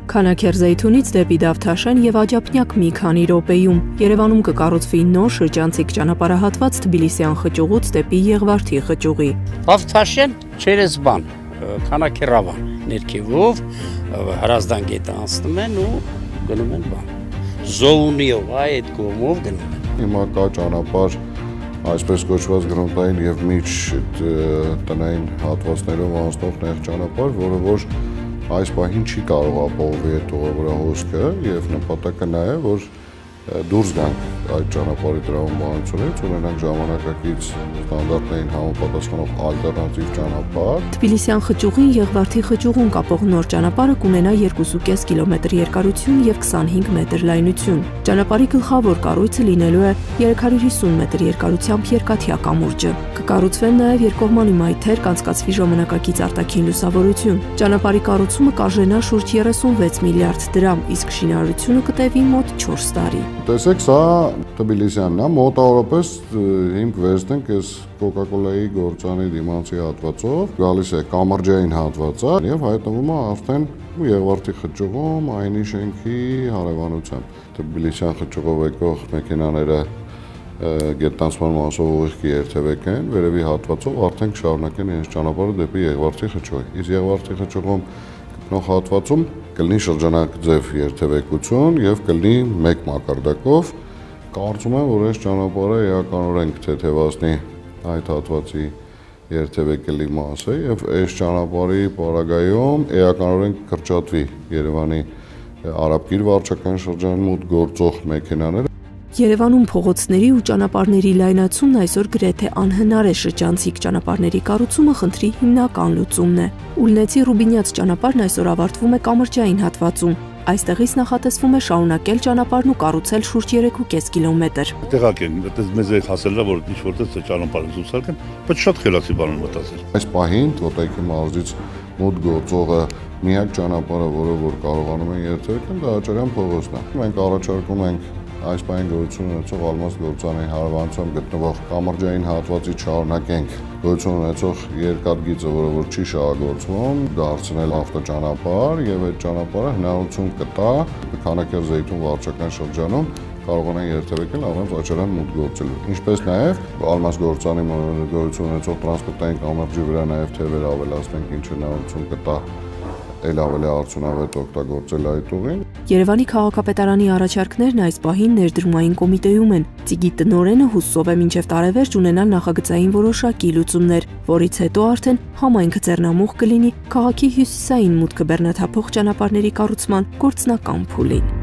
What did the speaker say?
Քանաքերզեյթունից դեպի Դավթաշեն եւ Աջափնյակ մի քանի րոպեում Երևանում կկառուցվի նոր շրջանցիկ ճանապարհահատված Թբիլիսյան խճուղուց դեպի Եղվարդի խճուղի։ Դավթաշեն через բան, Քանաքերավան ներքևով Հրազդան գետը անցնում են ու գնում են բան։ Զոունիով այդ կողմով գնում են։ Հիմա կա ճանապարհ այսպես կոչված գրունտային եւ միջ տնային հատվածներով անցնող նեղ ճանապարհ, որը որ այս պահին չի կարող ապահովել այդ ուղղավրա հոսքը եւ նպատակը նա է, որ դուրս գանք այդ ճանապարհի տրամաբանությունից, ունենանք ժամանակակից ստանդարտներին համապատասխանող ալտերնատիվ ճանապարհ։ Թբիլիսյան խճուղին Եղվարդի խճուղուն կապող նոր ճանապարհը կունենա 2.5 կիլոմետր երկարություն եւ 25 մետր լայնություն։ Ճանապարհի գլխավոր կառույցը լինելու է 350 մետր երկարությամբ երկաթյա կամուրջը։ Կկառուցվեն նաեւ երկկողմանի մայթեր, կանցկացվի ժամանակակից արտաքին լուսավորություն։ Ճանապարհի կառուցումը կարժենա շուրջ 36 միլիարդ դրամ, իսկ շինարարությունը կտևի մոտ 4 տարի։ Տեսեք, սա Թբիլիսյանն է, մոտավորապես հիմք վերցնենք այս Coca-Cola-ի գործանի դիմացի հատվածով, գալիս է կամրջային հատվածը եւ հայտնվում է արդեն Եղվարդի խճուղում այնի շենքի հարևանությամբ։ Թբիլիսյան խճուղով եկող մեքենաները գետնանցման մասով ուղիղ երթևեք են, վերևի հատվածով արդեն կշարունակեն իրենց ճանապարհը դեպի Եղվարդի խճուղ։ Իսկ Եղվարդի խճուղում գտնող հատվածում կլինի շրջանակաձև երթևեկություն եւ կլինի մեկ մակարդակով։ Կարծում եմ, որ այս ճանապարհը էականորեն կթեթևացնի այդ հատվածի երթևեկելի մասը եւ այս ճանապարհի պարագայում էականորեն կկրճատվի Երևանի Արաբկիր վարչական շրջանում մոտ գործող մեքենաները։ Երևանում փողոցների ու ճանապարհների լայնացումն այսօր գրեթե անհնար է, շրջանցիկ ճանապարհների կառուցումը խնդրի հիմնական լուծումն է։ Ուլնեցի Ռուբինյաց ճանապարհն այսօր ավարտվում է կամրջային հատվածում։ Այստեղից նախատեսվում է շարունակել ճանապարհն ու կառուցել շուրջ 3.5 կիլոմետր։ Տեղակ են, այդպես մեզ է հասել, որ ինչ որտեղ ճանապարհը զուսարկեն, բայց շատ խելացի բան են մտածել։ Այս պահին Տոտայքի մարզից մոտ գործողը միակ ճանապարհը, որը որ կարողանում են երթևեկել, դա Աճարյան փողոցն է։ Մենք առաջարկում ենք այս պահին գոյություն ունեցող Ալմաս գործանի հարևանությամբ գտնվող կամրջային հատվածի շարունակենք գոյություն ունեցող երկաթգիծը, որը որ չի շահագործվում, դարձնել ավտոճանապարհ եւ այդ ճանապարհը հնարավորություն կտա Քանաքերզեյթուն վարչական շրջանում կարողանան երթևեկել առանց Աճարյան մուտք գործելու։ Ինչպես նաեւ Ալմաս գործանի գոյություն ունեցող տրանսպորտային կամրջի վրա նաեւ թևեր ավելացնենք, ինչը հնարավորություն կտա էլ ավելի արդյունավետ օգտագործել այդ ուղին։ Երևանի քաղաքապետարանի առաջարկներն այս պահին ներդրումային կոմիտեում են։ Ծիգի տնօրենը հուսով է մինչև տարեվերջ ունենալ նախագծային որոշակի լուծումներ, որից հետո արդեն համայնքը ձեռնամուխ կլինի քաղաքի հյուսիսային մուտքը բեռնաթափող ճանապարհների կառուցման գործնական փուլին։